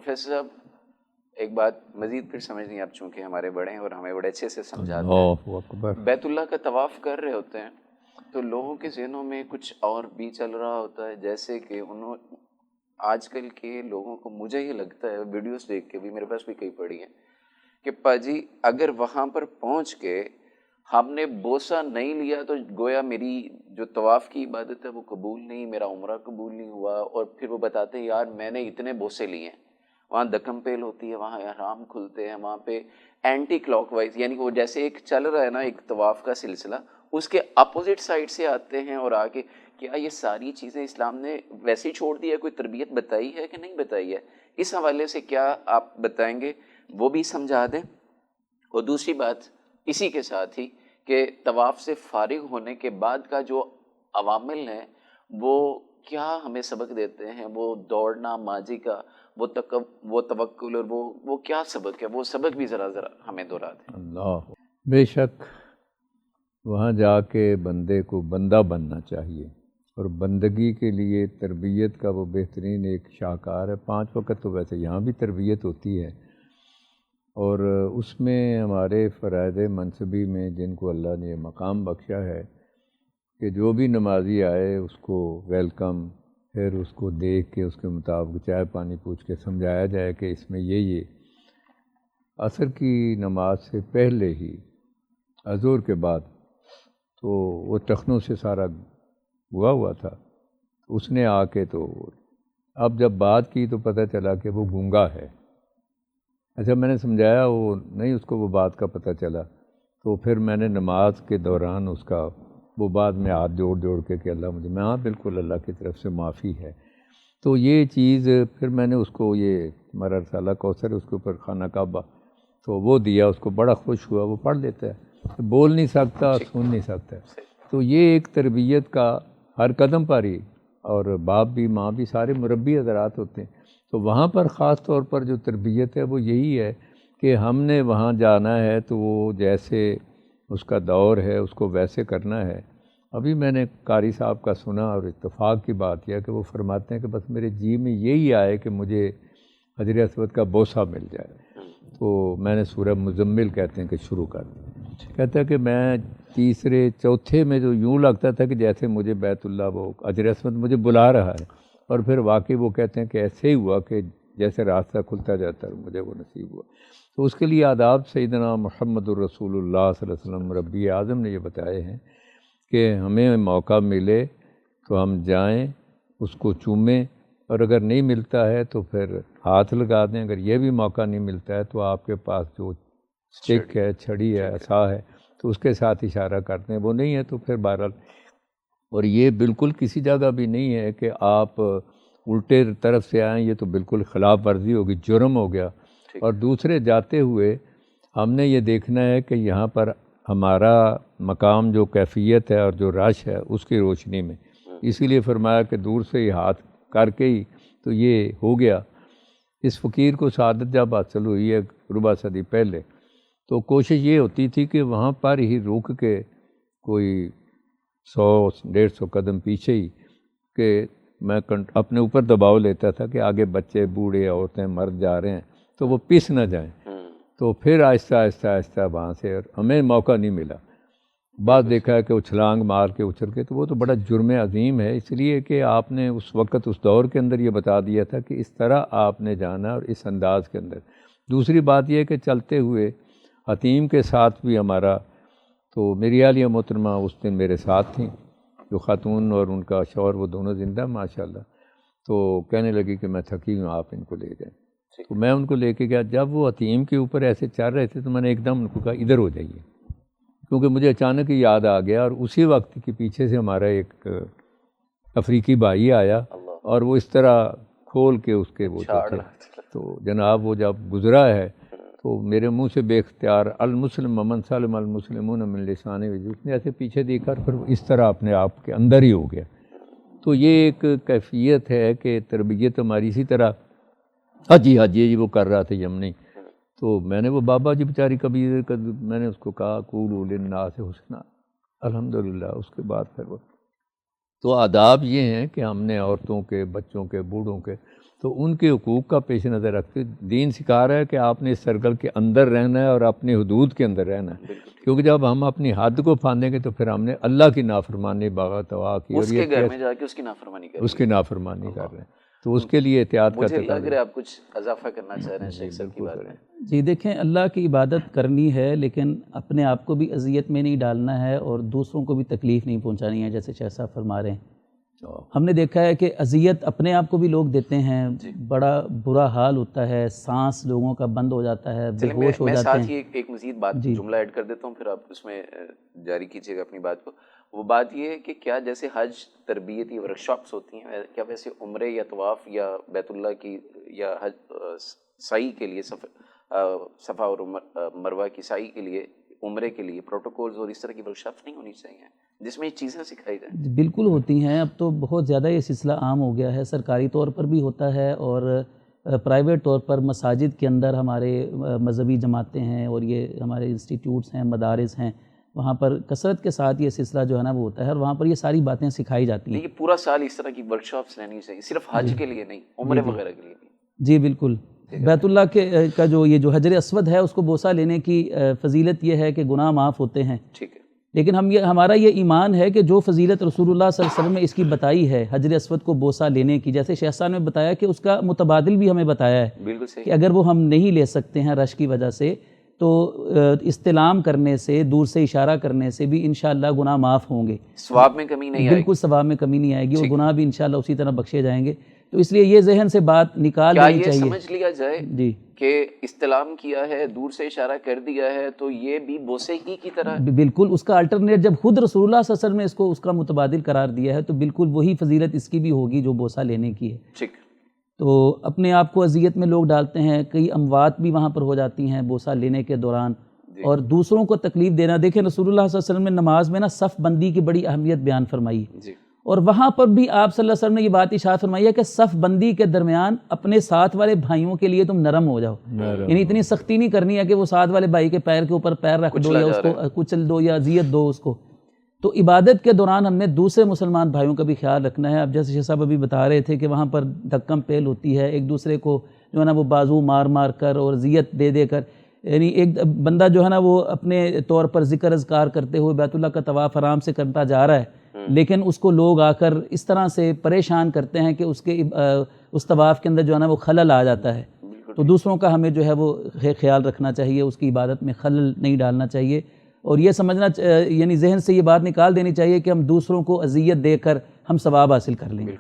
Professor صاحب ایک بات مزید پھر سمجھ نہیں، آپ چونکہ ہمارے بڑے ہیں اور ہمیں بڑے اچھے سے سمجھاتے ہیں، بیت اللہ کا طواف کر رہے ہوتے ہیں تو لوگوں کے ذہنوں میں کچھ اور بھی چل رہا ہوتا ہے، جیسے کہ آج کل کے لوگوں کو، مجھے یہ لگتا ہے ویڈیوز دیکھ کے بھی، میرے پاس بھی کئی پڑی ہیں، کہ پاجی اگر وہاں پر پہنچ کے ہم نے بوسہ نہیں لیا تو گویا میری جو طواف کی عبادت ہے وہ قبول نہیں، میرا عمرہ قبول نہیں ہوا. اور پھر وہ بتاتے ہیں یار میں نے اتنے بوسے لیے ہیں، وہاں دکم پیل ہوتی ہے، وہاں احرام کھلتے ہیں، وہاں پہ اینٹی کلاک وائز، یعنی وہ جیسے ایک چل رہا ہے نا ایک طواف کا سلسلہ، اس کے اپوزٹ سائڈ سے آتے ہیں اور آ کے کیا یہ ساری چیزیں اسلام نے ویسے ہی چھوڑ دی ہے؟ کوئی تربیت بتائی ہے کہ نہیں بتائی ہے؟ اس حوالے سے کیا آپ بتائیں گے، وہ بھی سمجھا دیں. اور دوسری بات اسی کے ساتھ ہی کہ طواف سے فارغ ہونے کے بعد کا جو عوامل ہیں وہ کیا ہمیں سبق دیتے ہیں؟ وہ دوڑنا ماضی کا، وہ توکل، اور وہ کیا سبق ہے؟ وہ سبق بھی ذرا ہمیں دہرا دیں. اللہ بے شک وہاں جا کے بندے کو بندہ بننا چاہیے، اور بندگی کے لیے تربیت کا وہ بہترین ایک شاہکار ہے. 5 وقت تو ویسے یہاں بھی تربیت ہوتی ہے، اور اس میں ہمارے فرائض منصبی میں جن کو اللہ نے مقام بخشا ہے کہ جو بھی نمازی آئے اس کو ویلکم، پھر اس کو دیکھ کے اس کے مطابق چائے پانی پوچھ کے سمجھایا جائے کہ اس میں یہ عصر کی نماز سے پہلے ہی ظہر کے بعد تو وہ ٹخنوں سے سارا ہوا تھا. اس نے آ کے تو اب جب بات کی تو پتہ چلا کہ وہ گونگا ہے. اچھا میں نے سمجھایا وہ نہیں، اس کو وہ بات کا پتہ چلا، تو پھر میں نے نماز کے دوران اس کا وہ بعد میں ہاتھ جوڑ کے کہ اللہ مجھے، میں ہاں بالکل اللہ کی طرف سے معافی ہے. تو یہ چیز پھر میں نے اس کو، یہ ہمارا رسالہ کوثر اس کے اوپر خانہ کعبہ، تو وہ دیا اس کو، بڑا خوش ہوا. وہ پڑھ لیتا ہے، بول نہیں سکتا، سن نہیں سکتا. تو یہ ایک تربیت کا ہر قدم پر ہی، اور باپ بھی ماں بھی سارے مربی حضرات ہوتے ہیں. تو وہاں پر خاص طور پر جو تربیت ہے وہ یہی ہے کہ ہم نے وہاں جانا ہے تو وہ جیسے اس کا دور ہے اس کو ویسے کرنا ہے. ابھی میں نے قاری صاحب کا سنا اور اتفاق کی بات یہ کہ وہ فرماتے ہیں کہ بس میرے جی میں یہی آئے کہ مجھے حجر اسود کا بوسہ مل جائے. تو میں نے سورہ مزمل کہتے ہیں کہ شروع کر دی. کہتا ہے کہ میں تیسرے چوتھے میں جو یوں لگتا تھا کہ جیسے مجھے بیت اللہ وہ حجر اسود مجھے بلا رہا ہے، اور پھر واقعی وہ کہتے ہیں کہ ایسے ہی ہوا کہ جیسے راستہ کھلتا جاتا ہے مجھے وہ نصیب ہوا. تو اس کے لیے آداب سیدنا محمد الرسول اللہ صلی اللہ علیہ وسلم ربی اعظم نے یہ بتائے ہیں کہ ہمیں موقع ملے تو ہم جائیں، اس کو چومیں، اور اگر نہیں ملتا ہے تو پھر ہاتھ لگا دیں. اگر یہ بھی موقع نہیں ملتا ہے تو آپ کے پاس جو اسٹک ہے، چھڑی ہے، عصا ہے، تو اس کے ساتھ اشارہ کرتے ہیں. وہ نہیں ہے تو پھر بہرحال. اور یہ بالکل کسی جگہ بھی نہیں ہے کہ آپ الٹے طرف سے آئیں، یہ تو بالکل خلاف ورزی ہوگی، جرم ہو گیا. اور دوسرے جاتے ہوئے ہم نے یہ دیکھنا ہے کہ یہاں پر ہمارا مقام جو کیفیت ہے اور جو رش ہے اس کی روشنی میں، اسی لیے فرمایا کہ دور سے ہی ہاتھ کر کے ہی تو یہ ہو گیا. اس فقیر کو سعادت جب حاصل ہوئی ہے ربع صدی پہلے، تو کوشش یہ ہوتی تھی کہ وہاں پر ہی رک کے کوئی 100-150 قدم پیچھے ہی کہ میں اپنے اوپر دباؤ لیتا تھا کہ آگے بچے، بوڑھے، عورتیں، مرد جا رہے ہیں تو وہ پس نہ جائیں. تو پھر آہستہ آہستہ وہاں سے، اور ہمیں موقع نہیں ملا. بعد دیکھا ہے کہ وہ چھلانگ مار کے اچھل کے، تو وہ تو بڑا جرم عظیم ہے، اس لیے کہ آپ نے اس وقت اس دور کے اندر یہ بتا دیا تھا کہ اس طرح آپ نے جانا اور اس انداز کے اندر. دوسری بات یہ کہ چلتے ہوئے حتیم کے ساتھ بھی ہمارا، تو میری عالیہ محترمہ اس دن میرے ساتھ تھیں، جو خاتون اور ان کا شوہر وہ دونوں زندہ ماشاءاللہ. تو کہنے لگی کہ میں تھکی ہوں، آپ ان کو لے جائیں. تو میں ان کو لے کے گیا. جب وہ حتیم کے اوپر ایسے چل رہے تھے تو میں نے ایک دم ان کو کہا ادھر ہو جائیے، کیونکہ مجھے اچانک ہی یاد آ گیا. اور اسی وقت کے پیچھے سے ہمارا ایک افریقی بھائی آیا اور وہ اس طرح کھول کے اس کے وہ تھے. تو جناب وہ جب گزرا ہے تو میرے منہ سے بے اختیار المسلم من سلم المسلمون من لسانہ و یدہ، اس نے ایسے پیچھے دیکھا، پھر اس طرح اپنے آپ کے اندر ہی ہو گیا. تو یہ ایک کیفیت ہے کہ تربیت ہماری اسی طرح. حاجی وہ کر رہا تھا یمنی. تو میں نے وہ بابا جی بیچاری کبھی میں نے اس کو کہا قولوا للناس حسنا، الحمدللہ. اس کے بعد پھر وہ تو آداب یہ ہیں کہ ہم نے عورتوں کے، بچوں کے، بوڑھوں کے، تو ان کے حقوق کا پیش نظر رکھتے دین سکھا رہا ہے کہ آپ نے اس سرکل کے اندر رہنا ہے اور اپنی حدود کے اندر رہنا ہے، کیونکہ جب ہم اپنی حد کو پھاندیں گے تو پھر ہم نے اللہ کی نافرمانی بغاوت کی، اس کے گھر میں جا کے اس کی نافرمانی کر رہے ہیں، تو اس کے لیے احتیاط کا مجھے لگ رہا ہے آپ کچھ اضافہ کرنا چاہ رہے ہیں شیخ صاحب کی بات میں۔ جی دیکھیں، اللہ کی عبادت کرنی ہے لیکن اپنے آپ کو بھی اذیت میں نہیں ڈالنا ہے اور دوسروں کو بھی تکلیف نہیں پہنچانی ہے، جیسے شیخ صاحب فرما رہے ہیں۔ ہم نے دیکھا ہے کہ اذیت اپنے آپ کو بھی لوگ دیتے ہیں، بڑا برا حال ہوتا ہے، سانس لوگوں کا بند ہو جاتا ہے، بے ہوش ہو میں جاتے ہیں۔ ساتھ ہی ایک مزید بات جملہ ایڈ کر دیتا ہوں، پھر آپ اس میں جاری کیجیے گا اپنی بات کو۔ وہ بات یہ ہے کہ کیا جیسے حج تربیتی ورکشاپس ہوتی ہیں، کیا ویسے عمرے یا طواف یا بیت اللہ کی یا حج سعی کے لیے صفا اور مروہ کی سعی کے لیے، عمرے کے لیے پروٹوکولز اور اس طرح کی ورکشاپس نہیں ہونی چاہیے جس میں یہ چیزیں سکھائی جائیں؟ بالکل ہوتی ہیں، اب تو بہت زیادہ یہ سلسلہ عام ہو گیا ہے، سرکاری طور پر بھی ہوتا ہے اور پرائیویٹ طور پر مساجد کے اندر ہمارے مذہبی جماعتیں ہیں اور یہ ہمارے انسٹیٹیوٹس ہیں، مدارس ہیں، وہاں پر کثرت کے ساتھ یہ سلسلہ جو ہے نا وہ ہوتا ہے اور وہاں پر یہ ساری باتیں سکھائی جاتی ہیں۔ یہ پورا سال اس طرح کی ورکشاپس رہنی چاہیے، صرف حج کے لیے نہیں، عمرے وغیرہ کے لیے بھی۔ جی بالکل، بیت اللہ کا جو حجر اسود ہے اس کو بوسہ لینے کی فضیلت یہ ہے کہ گناہ معاف ہوتے ہیں، ٹھیک ہے، لیکن ہمارا یہ ایمان ہے کہ جو فضیلت رسول اللہ صلی اللہ علیہ وسلم نے اس کی بتائی ہے حجر اسود کو بوسہ لینے کی، جیسے شیخ صاحب نے بتایا کہ اس کا متبادل بھی ہمیں بتایا ہے، بالکل صحیح، کہ اگر وہ ہم نہیں لے سکتے ہیں رش کی وجہ سے تو استلام کرنے سے، دور سے اشارہ کرنے سے بھی انشاءاللہ گناہ معاف ہوں گے، ثواب میں کمی نہیں آئے گی، بالکل ثواب میں کمی نہیں آئے گی اور گناہ بھی انشاءاللہ اسی طرح بخشے جائیں گے۔ تو اس لیے یہ ذہن سے بات نکال دینی چاہیے۔ کیا یہ سمجھ لیا جائے جی کہ استلام کیا ہے، دور سے اشارہ کر دیا ہے تو یہ بھی بوسے ہی کی طرح؟ بالکل، اس کا الٹرنیٹ جب خود رسول اللہ صلی اللہ علیہ وسلم نے اس کا متبادل قرار دیا ہے تو بالکل وہی فضیلت اس کی بھی ہوگی جو بوسہ لینے کی ہے۔ ٹھیک، تو اپنے آپ کو اذیت میں لوگ ڈالتے ہیں، کئی اموات بھی وہاں پر ہو جاتی ہیں بوسہ لینے کے دوران، اور دوسروں کو تکلیف دینا۔ دیکھیں رسول اللہ صلی اللہ علیہ وسلم نے نماز میں نا صف بندی کی بڑی اہمیت بیان فرمائی، اور وہاں پر بھی آپ صلی اللہ علیہ وسلم نے یہ بات ارشاد فرمائی ہے کہ صف بندی کے درمیان اپنے ساتھ والے بھائیوں کے لیے تم نرم ہو جاؤ، یعنی اتنی سختی نہیں کرنی ہے کہ وہ ساتھ والے بھائی کے پیر کے اوپر پیر رکھ دو یا اس کو کچل دو یا اذیت دو اس کو۔ تو عبادت کے دوران ہم نے دوسرے مسلمان بھائیوں کا بھی خیال رکھنا ہے۔ اب جیسے شیخ صاحب ابھی بتا رہے تھے کہ وہاں پر دھکم پیل ہوتی ہے، ایک دوسرے کو جو ہے نا وہ بازو مار مار کر اور اذیت دے دے کر، یعنی ایک بندہ جو ہے نا وہ اپنے طور پر ذکر اذکار کرتے ہوئے بیت اللہ کا طواف آرام سے کرتا جا رہا ہے، لیکن اس کو لوگ آ کر اس طرح سے پریشان کرتے ہیں کہ اس کے اس طواف کے اندر جو ہے نا وہ خلل آ جاتا ہے۔ تو دوسروں کا ہمیں جو ہے وہ خیال رکھنا چاہیے، اس کی عبادت میں خلل نہیں ڈالنا چاہیے، اور یہ سمجھنا یعنی ذہن سے یہ بات نکال دینی چاہیے کہ ہم دوسروں کو اذیت دے کر ہم ثواب حاصل کر لیں گے۔